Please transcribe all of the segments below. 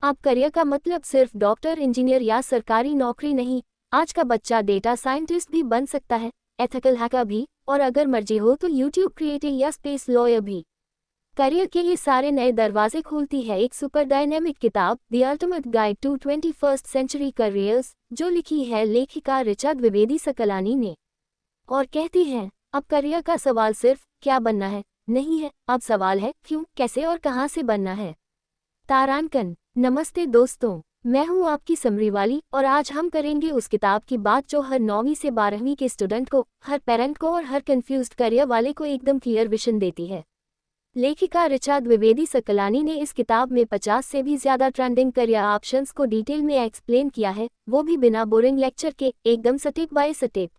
अब करियर का मतलब सिर्फ डॉक्टर, इंजीनियर या सरकारी नौकरी नहीं। आज का बच्चा डेटा साइंटिस्ट भी बन सकता है, एथिकल हैकर भी, और अगर मर्जी हो तो यूट्यूब क्रिएटर या स्पेस लॉयर भी। करियर के ये सारे नए दरवाजे खोलती है एक सुपर डायनेमिक किताब, the ultimate guide to 21st century careers, जो लिखी है लेखिका ऋचा द्विवेदी सकलानी ने। और कहती है, अब करियर का सवाल सिर्फ क्या बनना है नहीं है, अब सवाल है क्यों, कैसे और कहाँ से बनना है। तारांकन। नमस्ते दोस्तों, मैं हूँ आपकी समरी वाली, और आज हम करेंगे उस किताब की बात जो हर 9वीं से 12वीं के स्टूडेंट को, हर पेरेंट को और हर कंफ्यूज्ड करियर वाले को एकदम क्लियर विजन देती है। लेखिका ऋचा द्विवेदी सकलानी ने इस किताब में 50 से भी ज्यादा ट्रेंडिंग करियर ऑप्शंस को डिटेल में एक्सप्लेन किया है, वो भी बिना बोरिंग लेक्चर के, एकदम स्टेप बाय स्टेप।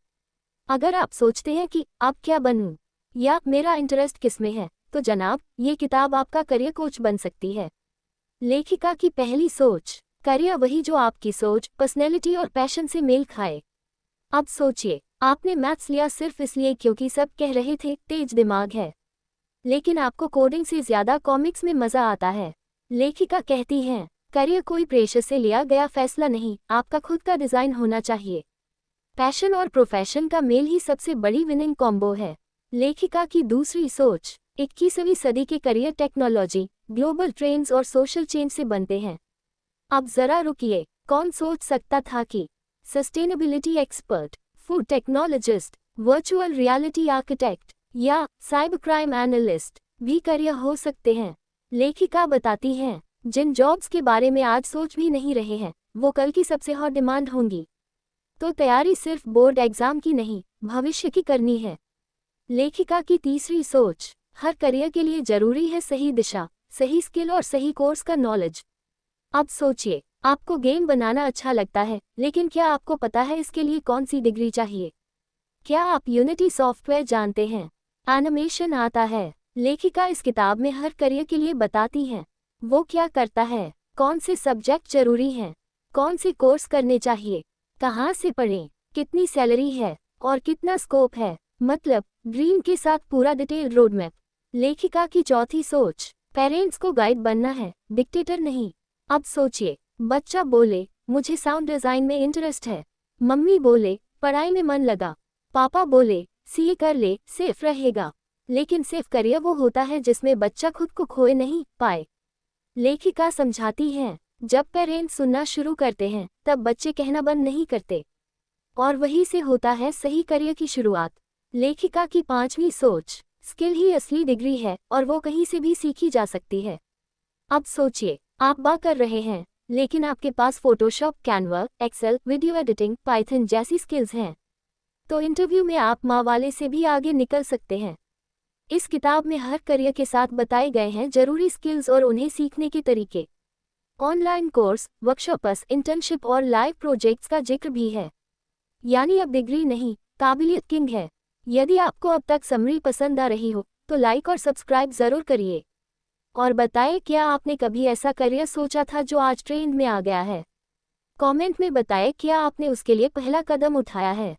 अगर आप सोचते हैं कि अब क्या बनूं या मेरा इंटरेस्ट किसमें है, तो जनाब, ये किताब आपका करियर कोच बन सकती है। लेखिका की पहली सोच, करियर वही जो आपकी सोच, पर्सनैलिटी और पैशन से मेल खाए। अब सोचिए, आपने मैथ्स लिया सिर्फ इसलिए क्योंकि सब कह रहे थे तेज दिमाग है, लेकिन आपको कोडिंग से ज्यादा कॉमिक्स में मजा आता है। लेखिका कहती हैं, करियर कोई प्रेशर से लिया गया फैसला नहीं, आपका खुद का डिजाइन होना चाहिए। पैशन और प्रोफेशन का मेल ही सबसे बड़ी विनिंग कॉम्बो है। लेखिका की दूसरी सोच, 21वीं सदी के करियर टेक्नोलॉजी, ग्लोबल ट्रेंड्स और सोशल चेंज से बनते हैं। अब जरा रुकिए, कौन सोच सकता था कि sustainability expert, food technologist, virtual reality architect या साइबर क्राइम एनालिस्ट भी करियर हो सकते हैं। लेखिका बताती हैं, जिन जॉब्स के बारे में आज सोच भी नहीं रहे हैं, वो कल की सबसे हॉट डिमांड होंगी। तो तैयारी सिर्फ बोर्ड एग्जाम की नहीं, भविष्य की करनी है। लेखिका की तीसरी सोच, हर करियर के लिए जरूरी है सही दिशा, सही स्किल और सही कोर्स का नॉलेज। अब सोचिए, आपको गेम बनाना अच्छा लगता है, लेकिन क्या आपको पता है इसके लिए कौन सी डिग्री चाहिए? क्या आप यूनिटी सॉफ्टवेयर जानते हैं? एनिमेशन आता है? लेखिका इस किताब में हर करियर के लिए बताती हैं, वो क्या करता है, कौन से सब्जेक्ट जरूरी हैं, कौन से कोर्स करने चाहिए, कहाँ से पढ़ें, कितनी सैलरी है और कितना स्कोप है, मतलब ड्रीम के साथ पूरा डिटेल रोड मैप। लेखिका की चौथी सोच, पेरेंट्स को गाइड बनना है, डिक्टेटर नहीं। अब सोचिए, बच्चा बोले मुझे साउंड डिजाइन में इंटरेस्ट है, मम्मी बोले पढ़ाई में मन लगा, पापा बोले सीए कर ले सेफ रहेगा। लेकिन सेफ करियर वो होता है जिसमें बच्चा खुद को खोए नहीं पाए। लेखिका समझाती हैं, जब पेरेंट्स सुनना शुरू करते हैं तब बच्चे कहना बंद नहीं करते, और वहीं से होता है सही करियर की शुरुआत। लेखिका की पांचवी सोच, स्किल ही असली डिग्री है और वो कहीं से भी सीखी जा सकती है। अब सोचिए, आप बात कर रहे हैं, लेकिन आपके पास Photoshop, Canva, Excel, video editing, Python जैसी स्किल्स हैं, तो इंटरव्यू में आप माँ वाले से भी आगे निकल सकते हैं। इस किताब में हर करियर के साथ बताए गए हैं जरूरी स्किल्स और उन्हें सीखने के तरीके। ऑनलाइन कोर्स, वर्कशॉप्स, इंटर्नशिप और लाइव प्रोजेक्ट्स का जिक्र भी है। यानी अब डिग्री नहीं, काबिलियत किंग है। यदि आपको अब तक समरी पसंद आ रही हो तो लाइक और सब्सक्राइब जरूर करिए, और बताएं क्या आपने कभी ऐसा करियर सोचा था जो आज ट्रेंड में आ गया है। कमेंट में बताएं क्या आपने उसके लिए पहला कदम उठाया है।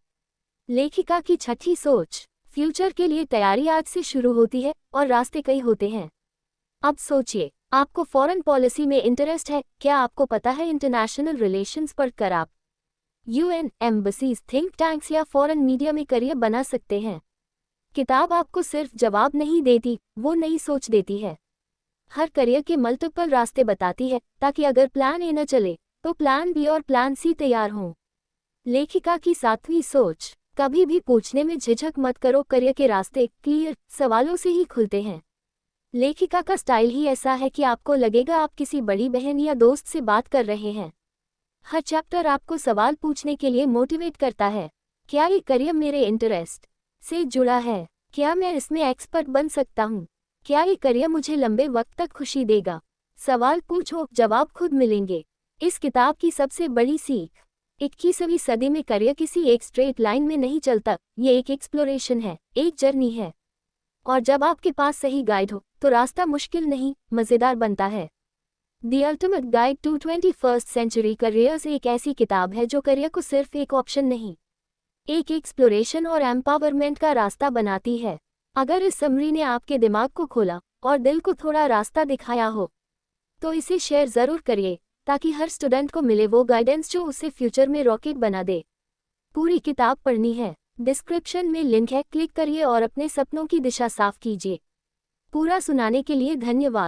लेखिका की छठी सोच, फ्यूचर के लिए तैयारी आज से शुरू होती है और रास्ते कई होते हैं। अब सोचिए, आपको फॉरेन पॉलिसी में इंटरेस्ट है, क्या आपको पता है इंटरनेशनल रिलेशंस पढ़कर आप यूएन, एम्बसीज, थिंक टैंक्स या फॉरेन मीडिया में करियर बना सकते हैं। किताब आपको सिर्फ जवाब नहीं देती, वो नई सोच देती है। हर करियर के मल्टीपल रास्ते बताती है, ताकि अगर प्लान ए न चले तो प्लान बी और प्लान सी तैयार हों। लेखिका की सातवीं सोच, कभी भी पूछने में झिझक मत करो, करियर के रास्ते क्लियर सवालों से ही खुलते हैं। लेखिका का स्टाइल ही ऐसा है कि आपको लगेगा आप किसी बड़ी बहन या दोस्त से बात कर रहे हैं। हर चैप्टर आपको सवाल पूछने के लिए मोटिवेट करता है। क्या ये करियर मेरे इंटरेस्ट से जुड़ा है? क्या मैं इसमें एक्सपर्ट बन सकता हूँ? क्या ये करियर मुझे लंबे वक्त तक खुशी देगा? सवाल पूछो, जवाब खुद मिलेंगे। इस किताब की सबसे बड़ी सीख, 21वीं सदी में करियर किसी एक स्ट्रेट लाइन में नहीं चलता, ये एक एक्सप्लोरेशन है, एक जर्नी है। और जब आपके पास सही गाइड हो तो रास्ता मुश्किल नहीं, मज़ेदार बनता है। The ultimate guide to 21st century careers एक ऐसी किताब है जो करियर को सिर्फ एक ऑप्शन नहीं, एक एक्सप्लोरेशन और एम्पावरमेंट का रास्ता बनाती है। अगर इस समरी ने आपके दिमाग को खोला और दिल को थोड़ा रास्ता दिखाया हो तो इसे शेयर ज़रूर करिए, ताकि हर स्टूडेंट को मिले वो गाइडेंस जो उसे फ्यूचर में रॉकेट बना दे। पूरी किताब पढ़नी है? डिस्क्रिप्शन में लिंक है, क्लिक करिए और अपने सपनों की दिशा साफ कीजिए। पूरा सुनाने के लिए धन्यवाद।